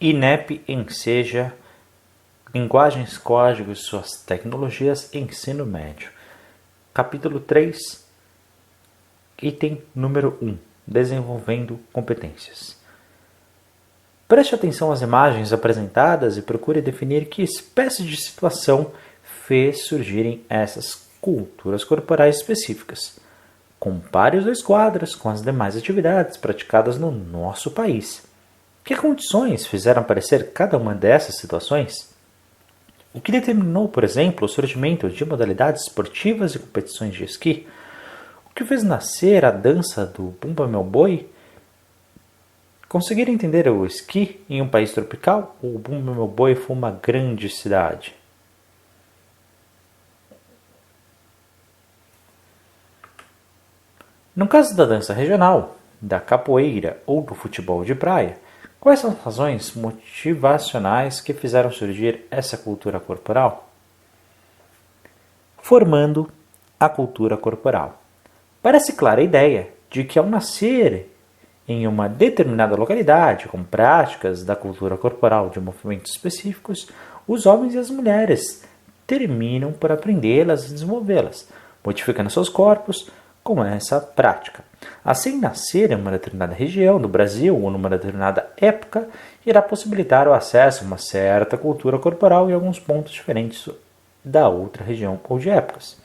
INEP enseja linguagens, códigos e suas tecnologias, ensino médio. Capítulo 3, item número 1, desenvolvendo competências. Preste atenção às imagens apresentadas e procure definir que espécie de situação fez surgirem essas culturas corporais específicas. Compare os dois quadros com as demais atividades praticadas no nosso país. Que condições fizeram aparecer cada uma dessas situações? O que determinou, por exemplo, o surgimento de modalidades esportivas e competições de esqui? O que fez nascer a dança do Bumba Meu Boi? Conseguir entender o esqui em um país tropical ou o Bumba Meu Boi foi uma grande cidade? No caso da dança regional, da capoeira ou do futebol de praia, quais são as razões motivacionais que fizeram surgir essa cultura corporal? Formando a cultura corporal. Parece clara a ideia de que ao nascer em uma determinada localidade, com práticas da cultura corporal de movimentos específicos, os homens e as mulheres terminam por aprendê-las e desenvolvê-las, modificando seus corpos com essa prática. Assim, nascer em uma determinada região do Brasil ou numa determinada época irá possibilitar o acesso a uma certa cultura corporal em alguns pontos diferentes da outra região ou de épocas.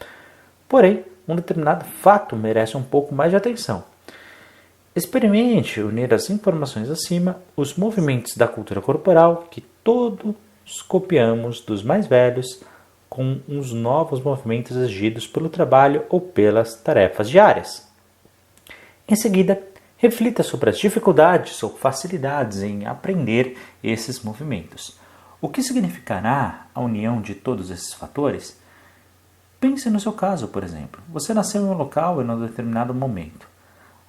Porém, um determinado fato merece um pouco mais de atenção. Experimente unir as informações acima, os movimentos da cultura corporal que todos copiamos dos mais velhos, com os novos movimentos exigidos pelo trabalho ou pelas tarefas diárias. Em seguida, reflita sobre as dificuldades ou facilidades em aprender esses movimentos. O que significará a união de todos esses fatores? Pense no seu caso, por exemplo. Você nasceu em um local em um determinado momento.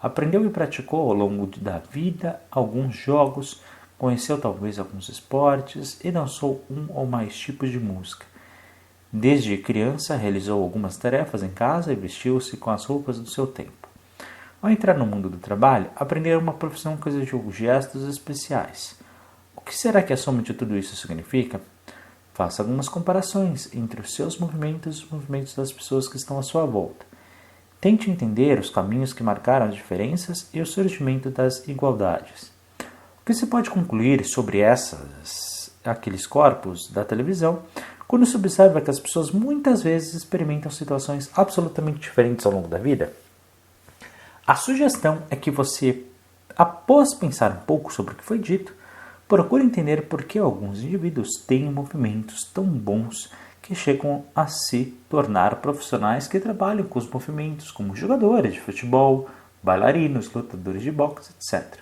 Aprendeu e praticou ao longo da vida alguns jogos, conheceu talvez alguns esportes e dançou um ou mais tipos de música. Desde criança, realizou algumas tarefas em casa e vestiu-se com as roupas do seu tempo. Ao entrar no mundo do trabalho, aprender uma profissão que exigiu gestos especiais. O que será que a soma de tudo isso significa? Faça algumas comparações entre os seus movimentos e os movimentos das pessoas que estão à sua volta. Tente entender os caminhos que marcaram as diferenças e o surgimento das igualdades. O que se pode concluir sobre aqueles corpos da televisão quando se observa que as pessoas muitas vezes experimentam situações absolutamente diferentes ao longo da vida? A sugestão é que você, após pensar um pouco sobre o que foi dito, procure entender por que alguns indivíduos têm movimentos tão bons que chegam a se tornar profissionais que trabalham com os movimentos, como jogadores de futebol, bailarinos, lutadores de boxe, etc.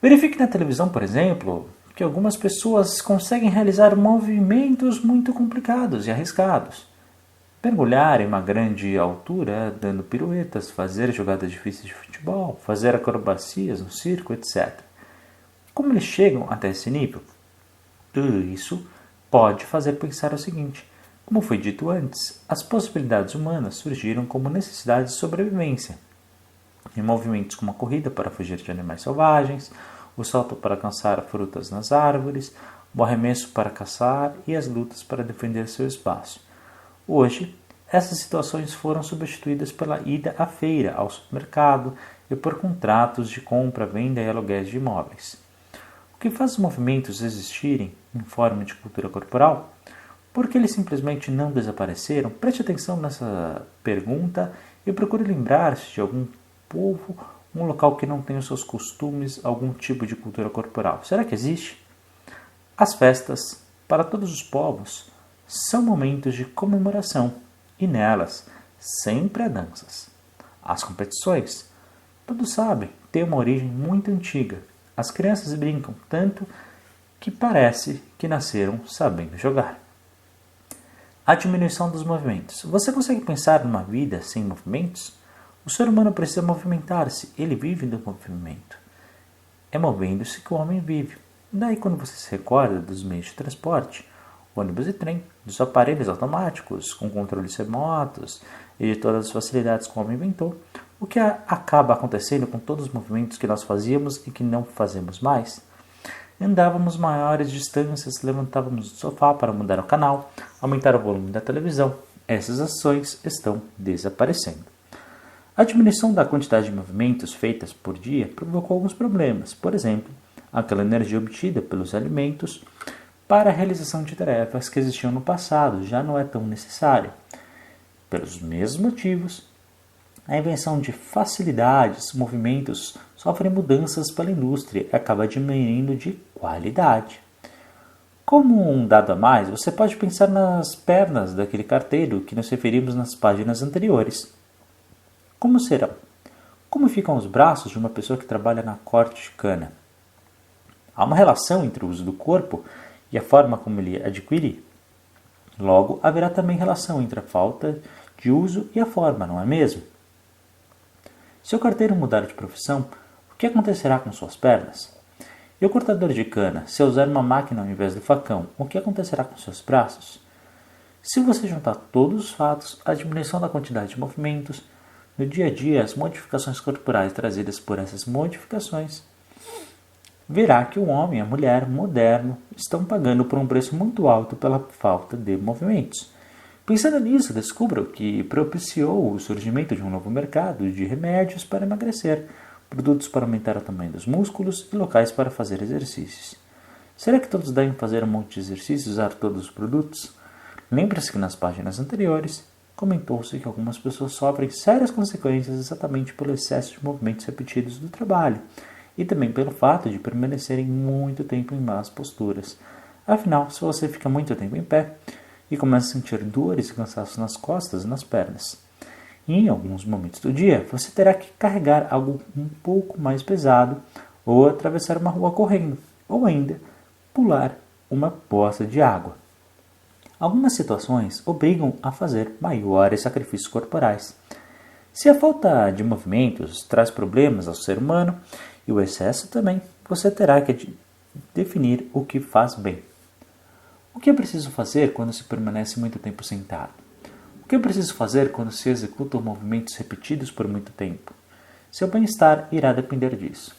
Verifique na televisão, por exemplo, que algumas pessoas conseguem realizar movimentos muito complicados e arriscados. Mergulhar em uma grande altura, dando piruetas, fazer jogadas difíceis de futebol, fazer acrobacias no circo, etc. Como eles chegam até esse nível? Tudo isso pode fazer pensar o seguinte: como foi dito antes, as possibilidades humanas surgiram como necessidades de sobrevivência. Em movimentos como a corrida para fugir de animais selvagens, o salto para alcançar frutas nas árvores, o arremesso para caçar e as lutas para defender seu espaço. Hoje, essas situações foram substituídas pela ida à feira, ao supermercado e por contratos de compra, venda e aluguéis de imóveis. O que faz os movimentos existirem em forma de cultura corporal? Por que eles simplesmente não desapareceram? Preste atenção nessa pergunta e procure lembrar-se de algum povo, um local que não tem os seus costumes, algum tipo de cultura corporal. Será que existe? As festas, para todos os povos, são momentos de comemoração e nelas sempre há danças. As competições, todos sabem, têm uma origem muito antiga. As crianças brincam tanto que parece que nasceram sabendo jogar. A diminuição dos movimentos. Você consegue pensar numa vida sem movimentos? O ser humano precisa movimentar-se, ele vive do movimento. É movendo-se que o homem vive. Daí quando você se recorda dos meios de transporte, ônibus e trem, dos aparelhos automáticos, com controles remotos e de todas as facilidades que o homem inventou, o que acaba acontecendo com todos os movimentos que nós fazíamos e que não fazemos mais? Andávamos maiores distâncias, levantávamos do sofá para mudar o canal, aumentar o volume da televisão. Essas ações estão desaparecendo. A diminuição da quantidade de movimentos feitas por dia provocou alguns problemas. Por exemplo, aquela energia obtida pelos alimentos para a realização de tarefas que existiam no passado já não é tão necessária. Pelos mesmos motivos, a invenção de facilidades, movimentos sofre mudanças pela indústria e acaba diminuindo de qualidade. Como um dado a mais, você pode pensar nas pernas daquele carteiro que nos referimos nas páginas anteriores. Como serão? Como ficam os braços de uma pessoa que trabalha na corte de cana? Há uma relação entre o uso do corpo e a forma como ele adquire. Logo, haverá também relação entre a falta de uso e a forma, não é mesmo? Se o carteiro mudar de profissão, o que acontecerá com suas pernas? E o cortador de cana, se usar uma máquina ao invés do facão, o que acontecerá com seus braços? Se você juntar todos os fatos, a diminuição da quantidade de movimentos, no dia a dia as modificações corporais trazidas por essas modificações, verá que o homem e a mulher moderno estão pagando por um preço muito alto pela falta de movimentos. Pensando nisso, descubra o que propiciou o surgimento de um novo mercado de remédios para emagrecer, produtos para aumentar o tamanho dos músculos e locais para fazer exercícios. Será que todos devem fazer um monte de exercícios e usar todos os produtos? Lembre-se que nas páginas anteriores comentou-se que algumas pessoas sofrem sérias consequências exatamente pelo excesso de movimentos repetidos do trabalho e também pelo fato de permanecerem muito tempo em más posturas. Afinal, se você fica muito tempo em pé e começa a sentir dores e cansaço nas costas e nas pernas, e em alguns momentos do dia você terá que carregar algo um pouco mais pesado ou atravessar uma rua correndo, ou ainda pular uma poça de água. Algumas situações obrigam a fazer maiores sacrifícios corporais. Se a falta de movimentos traz problemas ao ser humano e o excesso também, você terá que definir o que faz bem. O que é preciso fazer quando se permanece muito tempo sentado? O que é preciso fazer quando se executam movimentos repetidos por muito tempo? Seu bem-estar irá depender disso.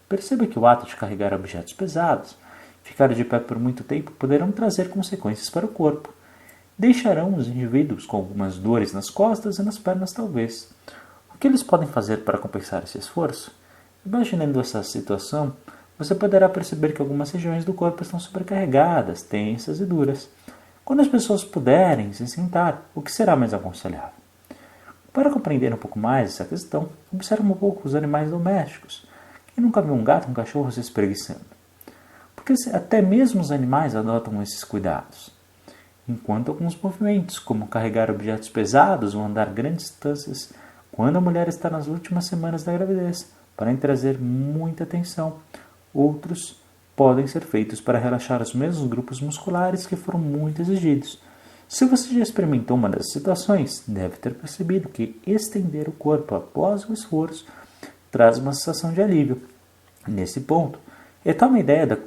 Perceba que o ato de carregar objetos pesados, ficar de pé por muito tempo, poderão trazer consequências para o corpo. Deixarão os indivíduos com algumas dores nas costas e nas pernas talvez. O que eles podem fazer para compensar esse esforço? Imaginando essa situação, você poderá perceber que algumas regiões do corpo estão sobrecarregadas, tensas e duras. Quando as pessoas puderem se sentar, o que será mais aconselhável? Para compreender um pouco mais essa questão, observe um pouco os animais domésticos. Quem nunca viu um gato ou um cachorro se espreguiçando? Porque até mesmo os animais adotam esses cuidados. Enquanto alguns movimentos, como carregar objetos pesados ou andar grandes distâncias, quando a mulher está nas últimas semanas da gravidez, podem trazer muita atenção. Outros podem ser feitos para relaxar os mesmos grupos musculares que foram muito exigidos. Se você já experimentou uma dessas situações, deve ter percebido que estender o corpo após o esforço traz uma sensação de alívio. Nesse ponto, retome a ideia da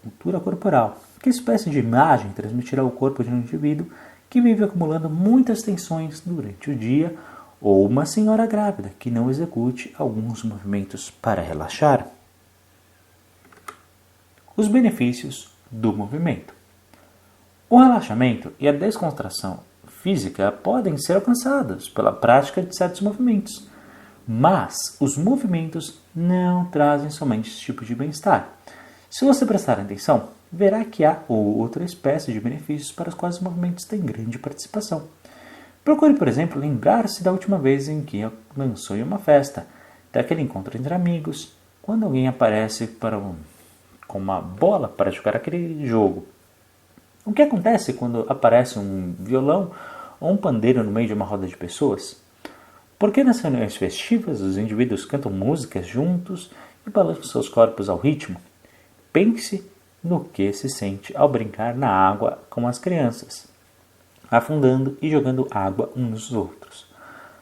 cultura corporal. Que espécie de imagem transmitirá o corpo de um indivíduo que vive acumulando muitas tensões durante o dia ou uma senhora grávida que não execute alguns movimentos para relaxar? Os benefícios do movimento. O relaxamento e a descontração física podem ser alcançados pela prática de certos movimentos, mas os movimentos não trazem somente esse tipo de bem-estar. Se você prestar atenção, verá que há outra espécie de benefícios para os quais os movimentos têm grande participação. Procure, por exemplo, lembrar-se da última vez em que dançou em uma festa, daquele encontro entre amigos, quando alguém aparece com uma bola para jogar aquele jogo. O que acontece quando aparece um violão ou um pandeiro no meio de uma roda de pessoas? Porque nas reuniões festivas os indivíduos cantam músicas juntos e balançam seus corpos ao ritmo? Pense no que se sente ao brincar na água com as crianças, afundando e jogando água uns nos outros.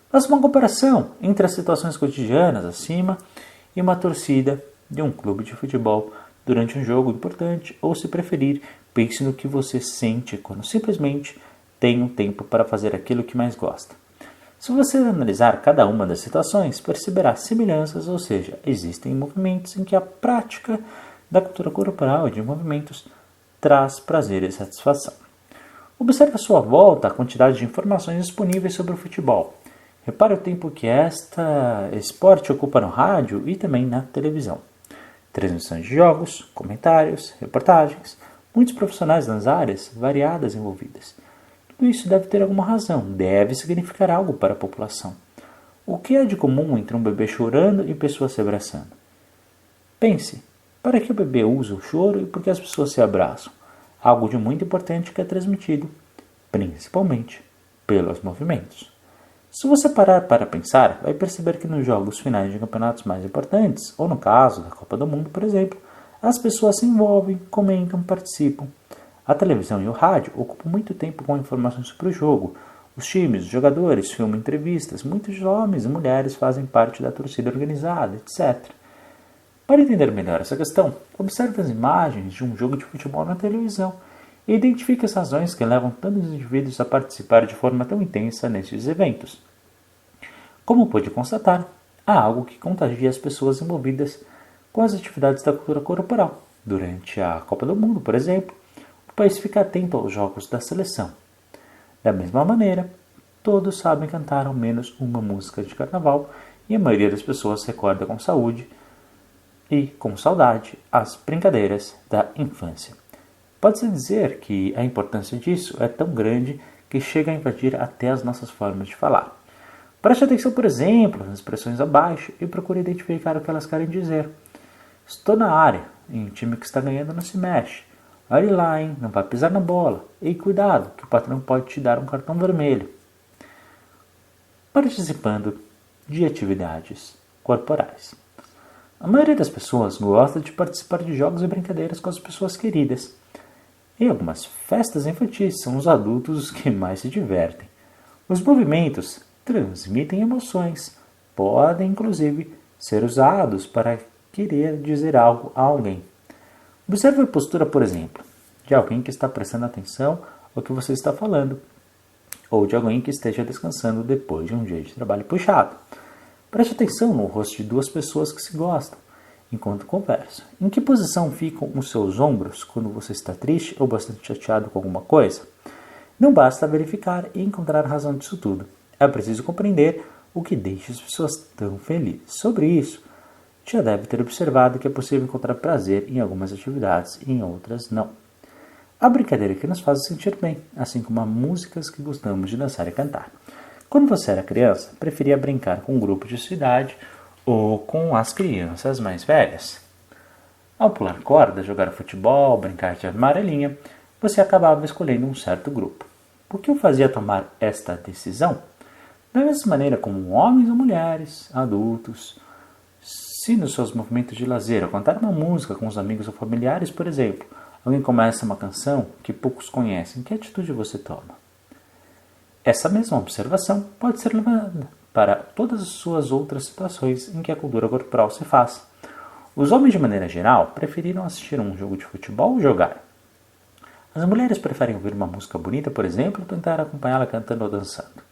Faça uma comparação entre as situações cotidianas acima e uma torcida de um clube de futebol durante um jogo importante, ou, se preferir, pense no que você sente quando simplesmente tem um tempo para fazer aquilo que mais gosta. Se você analisar cada uma das situações, perceberá semelhanças, ou seja, existem movimentos em que a prática da cultura corporal e de movimentos traz prazer e satisfação. Observe à sua volta a quantidade de informações disponíveis sobre o futebol. Repare o tempo que este esporte ocupa no rádio e também na televisão. Transmissões de jogos, comentários, reportagens, muitos profissionais nas áreas variadas envolvidas. Tudo isso deve ter alguma razão, deve significar algo para a população. O que é de comum entre um bebê chorando e pessoas se abraçando? Pense, para que o bebê usa o choro e por que as pessoas se abraçam? Algo de muito importante que é transmitido, principalmente, pelos movimentos. Se você parar para pensar, vai perceber que nos jogos finais de campeonatos mais importantes, ou no caso da Copa do Mundo, por exemplo, as pessoas se envolvem, comentam, participam. A televisão e o rádio ocupam muito tempo com informações sobre o jogo. Os times, os jogadores filmam entrevistas, muitos homens e mulheres fazem parte da torcida organizada, etc. Para entender melhor essa questão, observe as imagens de um jogo de futebol na televisão e identifique as razões que levam tantos indivíduos a participar de forma tão intensa nesses eventos. Como pôde constatar, há algo que contagia as pessoas envolvidas com as atividades da cultura corporal. Durante a Copa do Mundo, por exemplo, o país fica atento aos jogos da seleção. Da mesma maneira, todos sabem cantar ao menos uma música de carnaval e a maioria das pessoas recorda com saúde e com saudade as brincadeiras da infância. Pode-se dizer que a importância disso é tão grande que chega a invadir até as nossas formas de falar. Preste atenção, por exemplo, nas expressões abaixo e procure identificar o que elas querem dizer. Estou na área, e um time que está ganhando não se mexe. Olhe lá, hein? Não vai pisar na bola. E cuidado, que o patrão pode te dar um cartão vermelho. Participando de atividades corporais. A maioria das pessoas gosta de participar de jogos e brincadeiras com as pessoas queridas. Em algumas festas infantis são os adultos que mais se divertem. Os movimentos transmitem emoções, podem inclusive ser usados para querer dizer algo a alguém. Observe a postura, por exemplo, de alguém que está prestando atenção ao que você está falando, ou de alguém que esteja descansando depois de um dia de trabalho puxado. Preste atenção no rosto de duas pessoas que se gostam enquanto conversam. Em que posição ficam os seus ombros quando você está triste ou bastante chateado com alguma coisa? Não basta verificar e encontrar a razão disso tudo. É preciso compreender o que deixa as pessoas tão felizes. Sobre isso, já deve ter observado que é possível encontrar prazer em algumas atividades e em outras não. Há brincadeira que nos faz sentir bem, assim como há músicas que gostamos de dançar e cantar. Quando você era criança, preferia brincar com um grupo de sua idade ou com as crianças mais velhas. Ao pular corda, jogar futebol, brincar de amarelinha, você acabava escolhendo um certo grupo. O que o fazia tomar esta decisão? Da mesma maneira como homens ou mulheres, adultos, se nos seus movimentos de lazer, ao cantar uma música com os amigos ou familiares, por exemplo, alguém começa uma canção que poucos conhecem, que atitude você toma? Essa mesma observação pode ser levada para todas as suas outras situações em que a cultura corporal se faz. Os homens, de maneira geral, preferiram assistir a um jogo de futebol ou jogar. As mulheres preferem ouvir uma música bonita, por exemplo, ou tentar acompanhá-la cantando ou dançando.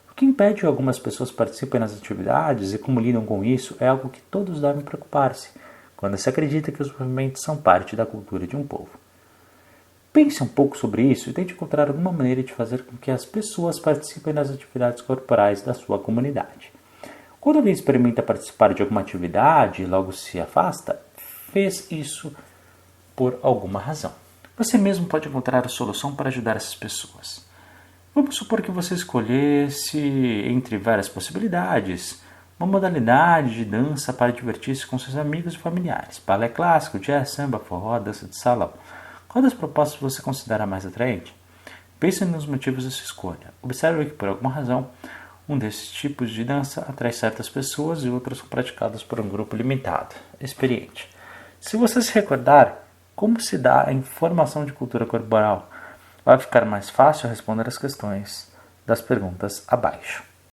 O que impede que algumas pessoas participem nas atividades e como lidam com isso é algo que todos devem preocupar-se, quando se acredita que os movimentos são parte da cultura de um povo. Pense um pouco sobre isso e tente encontrar alguma maneira de fazer com que as pessoas participem das atividades corporais da sua comunidade. Quando alguém experimenta participar de alguma atividade e logo se afasta, fez isso por alguma razão. Você mesmo pode encontrar a solução para ajudar essas pessoas. Vamos supor que você escolhesse, entre várias possibilidades, uma modalidade de dança para divertir-se com seus amigos e familiares. Balé clássico, jazz, samba, forró, dança de salão. Qual das propostas você considera mais atraente? Pense nos motivos da sua escolha. Observe que, por alguma razão, um desses tipos de dança atrai certas pessoas e outros são praticados por um grupo limitado, experiente. Se você se recordar como se dá a informação de cultura corporal, vai ficar mais fácil responder as questões das perguntas abaixo.